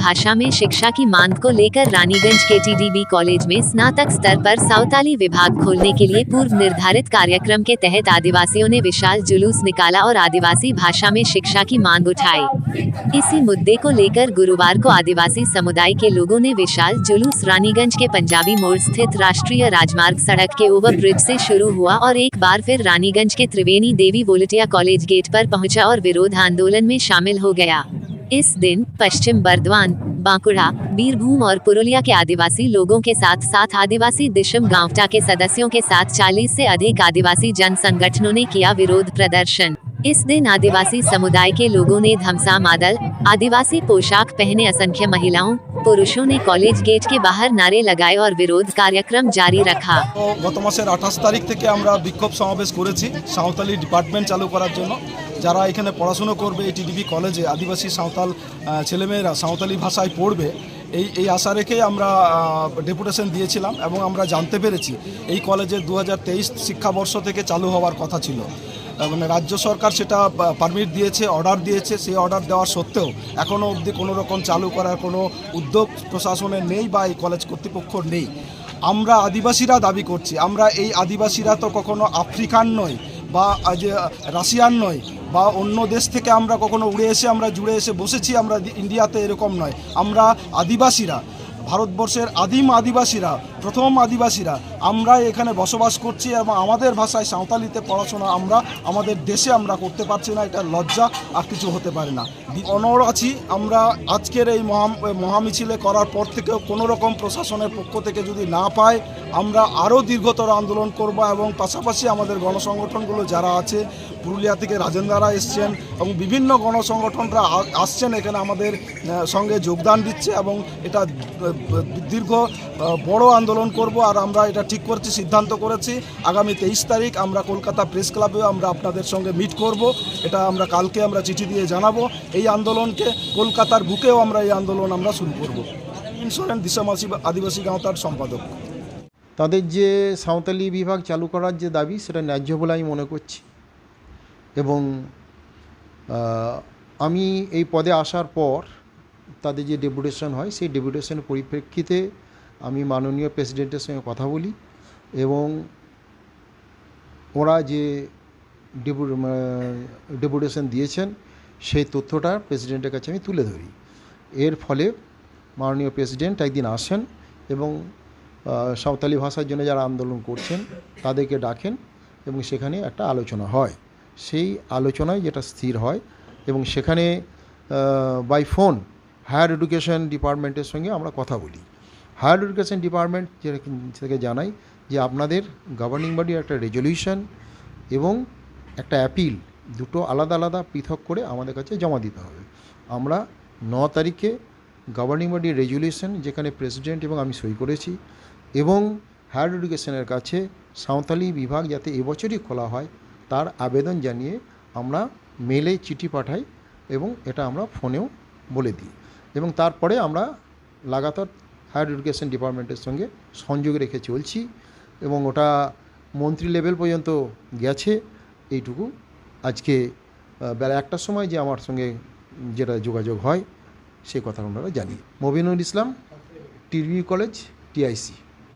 भाषा में शिक्षा की मांग को लेकर रानीगंज केटीडीबी कॉलेज में स्नातक स्तर पर सावताली विभाग खोलने के लिए पूर्व निर्धारित कार्यक्रम के तहत आदिवासियों ने विशाल जुलूस निकाला और आदिवासी भाषा में शिक्षा की मांग उठाई। इसी मुद्दे को लेकर गुरुवार को आदिवासी समुदाय के लोगों ने विशाल जुलूस रानीगंज के पंजाबी मोड़ स्थित राष्ट्रीय राजमार्ग सड़क के ओवर ब्रिज से शुरू हुआ और एक बार फिर रानीगंज के त्रिवेणी देवी वोलटिया कॉलेज गेट पर पहुंचा और विरोध आंदोलन में शामिल हो गया। इस दिन पश्चिम बर्दवान, बांकुड़ा, बीरभूम और पुरुलिया के आदिवासी लोगों के साथ साथ आदिवासी दिशम गांवटा के सदस्यों के साथ 40 से अधिक आदिवासी जन संगठनों ने किया विरोध प्रदर्शन। इस दिन आदिवासी समुदाय के लोगों ने धमसा मादल, आदिवासी पोशाक पहने असंख्य महिलाओं, पुरुषों ने कॉलेज गेट के बाहर नारे लगाए और विरोध कार्यक्रम जारी रखा। गत मासेर 28 तारीख থেকে আমরা বিক্ষোভ সমাবেশ করেছি সাঁওতালি ডিপার্টমেন্ট চালু করার জন্য। যারা এখানে পড়াশোনা করবে এই টিডিবি কলেজে আদিবাসী সাঁওতাল ছেলেমেয়েরা সাঁওতালি ভাষায় পড়বে এই আশা রেখেই আমরা ডেপুটেশন দিয়েছিলাম এবং আমরা জানতে পেরেছি এই কলেজে 2023 শিক্ষাবর্ষ থেকে চালু হওয়ার কথা ছিল। মানে রাজ্য সরকার সেটা পারমিট দিয়েছে, অর্ডার দিয়েছে, সেই অর্ডার দেওয়া সত্ত্বেও এখনও অবধি কোনো রকম চালু করার কোনো উদ্যোগ প্রশাসনের নেই বা এই কলেজ কর্তৃপক্ষর নেই। আমরা আদিবাসীরা দাবি করছি, আমরা এই আদিবাসীরা তো কখনো আফ্রিকান নই বা যে রাশিয়ান নয় বা অন্য দেশ থেকে আমরা কখনো উড়ে এসে আমরা জুড়ে এসে বসেছি আমরা ইন্ডিয়াতে, এরকম নয়। আমরা আদিবাসীরা, ভারতবর্ষের আদিম আদিবাসীরা, প্রথম আদিবাসীরা আমরা এখানে বসবাস করছি এবং আমাদের ভাষায় সাঁওতালিতে পড়াশোনা আমরা আমাদের দেশে আমরা করতে পারছি না। এটা লজ্জা, আর কিছু হতে পারে না। অনড় আছি আমরা। আজকের এই মহামিছিলে করার পর থেকেও কোনো রকম প্রশাসনের পক্ষ থেকে যদি না পায় আমরা আরও দীর্ঘতর আন্দোলন করব এবং পাশাপাশি আমাদের গণসংগঠনগুলো যারা আছে, পুরুলিয়া থেকে রাজেন্দ্ররা এসছেন এবং বিভিন্ন গণসংগঠনরা আসছেন এখানে আমাদের সঙ্গে যোগদান দিচ্ছে এবং এটা দীর্ঘ বড় আন্দোলন করব। আর আমরা এটা ঠিক করছি, সিদ্ধান্ত করেছি আগামী 23 তারিখ আমরা কলকাতা প্রেস ক্লাবেও আমরা আপনাদের সঙ্গে মিট করব। এটা আমরা কালকে আমরা চিঠি দিয়ে জানাবো। এই আন্দোলনকে কলকাতার বুকেও আমরা এই আন্দোলন আমরা শুরু করব। ইনসুরেন্স দিশামাসি আদিবাসী গাঁওতার সম্পাদক। তাদের যে সাঁওতালি বিভাগ চালু করার যে দাবি সেটা ন্যায্য বলে আমি মনে করছি এবং আমি এই পদে আসার পর তাদের যে ডেপুটেশন হয় সেই ডেপুটেশনের পরিপ্রেক্ষিতে আমি মাননীয় প্রেসিডেন্টের সঙ্গে কথা বলি এবং ওরা যে ডেপুটেশন দিয়েছেন সেই তথ্যটা প্রেসিডেন্টের কাছে আমি তুলে ধরি। এর ফলে মাননীয় প্রেসিডেন্ট একদিন আসেন এবং সাঁওতালি ভাষার জন্য যারা আন্দোলন করছেন তাদেরকে ডাকেন এবং সেখানে একটা আলোচনা হয়। সেই আলোচনায় যেটা স্থির হয় এবং সেখানে বাই ফোন হায়ার এডুকেশন ডিপার্টমেন্টের সঙ্গে আমরা কথা বলি। হায়ার এডুকেশন ডিপার্টমেন্ট থেকে জানাই যে আপনাদের গভর্নিং বডির একটা রেজলিউশন এবং একটা অ্যাপিল দুটো আলাদা আলাদা পৃথক করে আমাদের কাছে জমা দিতে হবে। আমরা 9 তারিখে গভর্নিং বডির রেজলিউশন যেখানে প্রেসিডেন্ট এবং আমি সই করেছি এবং হায়ার এডুকেশনের কাছে সাঁওতালি বিভাগ যাতে এবছরই খোলা হয় তার আবেদন জানিয়ে আমরা মেলে চিঠি পাঠাই এবং এটা আমরা ফোনেও বলে দিই এবং তারপরে আমরা লাগাতার হায়ার এডুকেশন ডিপার্টমেন্টের সঙ্গে সংযোগ রেখে চলছি এবং ওটা মন্ত্রী লেভেল পর্যন্ত গেছে। এইটুকু আজকে বেলা 1টার সময় যে আমার সঙ্গে যেটা যোগাযোগ হয় সেই কথা ওনারা জানি। মবিনুল ইসলাম, টিডিবি কলেজ, TIC।